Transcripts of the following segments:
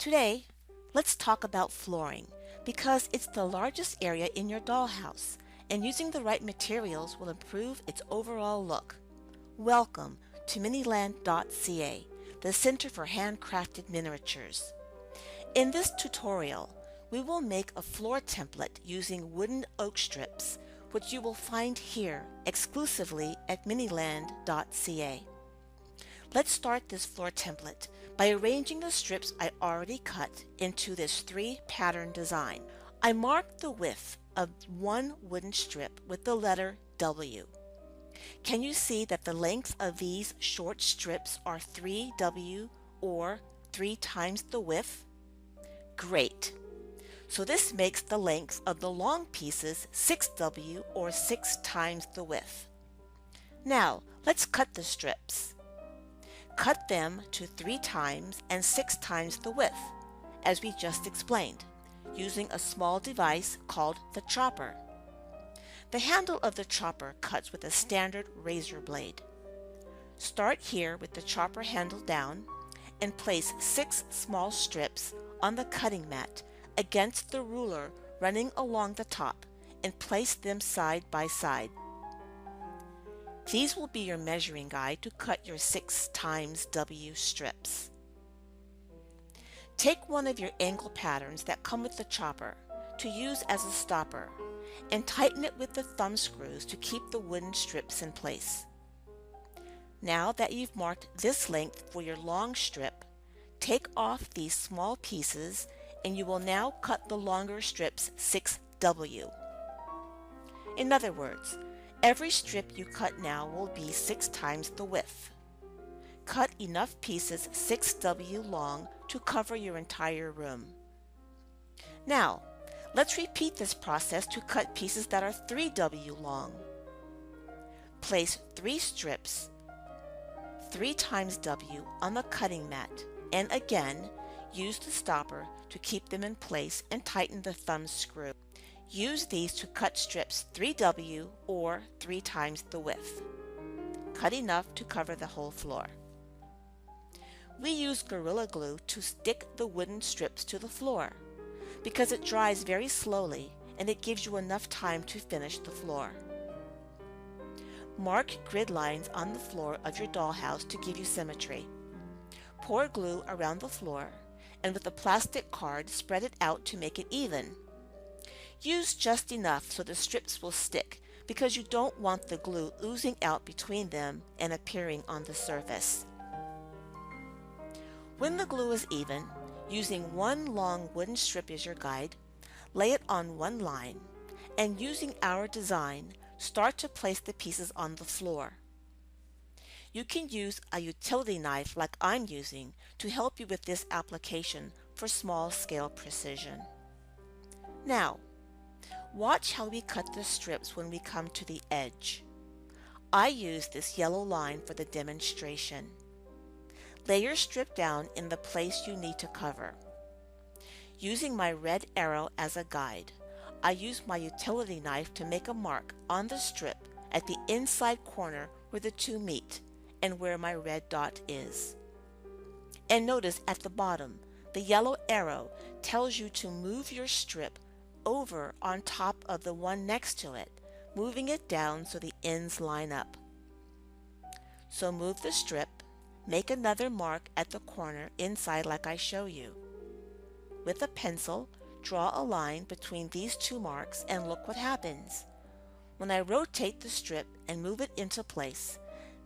Today, let's talk about flooring because it's the largest area in your dollhouse and using the right materials will improve its overall look. Welcome to miniLand.ca, the Center for Handcrafted Miniatures. In this tutorial, we will make a floor template using wooden oak strips, which you will find here exclusively at miniland.ca. Let's start this floor template by arranging the strips I already cut into this 3-pattern design. I marked the width of one wooden strip with the letter W. Can you see that the length of these short strips are 3W or 3 times the width? Great! So this makes the length of the long pieces 6W or 6 times the width. Now let's cut the strips. Cut them to 3 times and 6 times the width, as we just explained, using a small device called the chopper. The handle of the chopper cuts with a standard razor blade. Start here with the chopper handle down and place 6 small strips on the cutting mat against the ruler running along the top and place them side by side. These will be your measuring guide to cut your 6 times W strips. Take one of your angle patterns that come with the chopper to use as a stopper and tighten it with the thumb screws to keep the wooden strips in place. Now that you've marked this length for your long strip, take off these small pieces and you will now cut the longer strips 6W. In other words, every strip you cut now will be 6 times the width. Cut enough pieces 6W long to cover your entire room. Now, let's repeat this process to cut pieces that are 3W long. Place 3 strips 3 times W on the cutting mat and again use the stopper to keep them in place and tighten the thumb screw. Use these to cut strips 3W or 3 times the width. Cut enough to cover the whole floor. We use Gorilla Glue to stick the wooden strips to the floor because it dries very slowly and it gives you enough time to finish the floor. Mark grid lines on the floor of your dollhouse to give you symmetry. Pour glue around the floor and with a plastic card spread it out to make it even. Use just enough so the strips will stick because you don't want the glue oozing out between them and appearing on the surface. When the glue is even, using one long wooden strip as your guide, lay it on one line and using our design, start to place the pieces on the floor. You can use a utility knife like I'm using to help you with this application for small scale precision. Now, watch how we cut the strips when we come to the edge. I use this yellow line for the demonstration. Lay your strip down in the place you need to cover. Using my red arrow as a guide, I use my utility knife to make a mark on the strip at the inside corner where the two meet and where my red dot is. And notice at the bottom, the yellow arrow tells you to move your strip over on top of the one next to it, moving it down so the ends line up. So move the strip, make another mark at the corner inside like I show you. With a pencil, draw a line between these two marks and look what happens. When I rotate the strip and move it into place,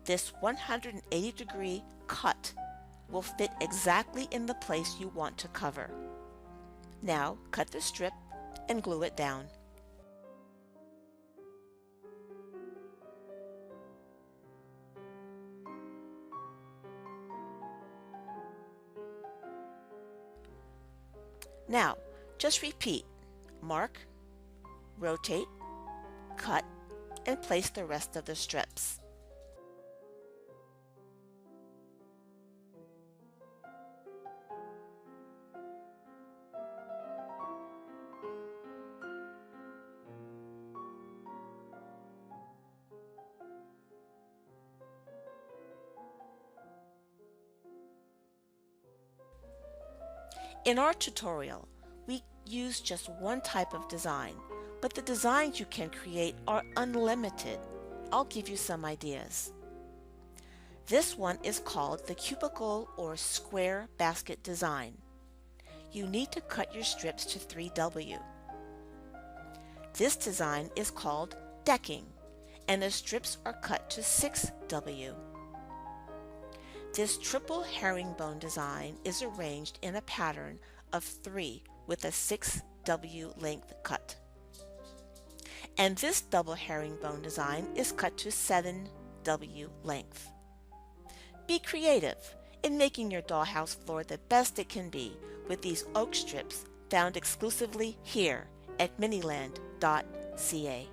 this 180-degree cut will fit exactly in the place you want to cover. Now cut the strip and glue it down. Now, just repeat, mark, rotate, cut, and place the rest of the strips. In our tutorial, we use just one type of design, but the designs you can create are unlimited. I'll give you some ideas. This one is called the cubicle or square basket design. You need to cut your strips to 3W. This design is called decking, and the strips are cut to 6W. This triple herringbone design is arranged in a pattern of 3 with a 6W length cut. And this double herringbone design is cut to 7W length. Be creative in making your dollhouse floor the best it can be with these oak strips found exclusively here at miniLand.ca.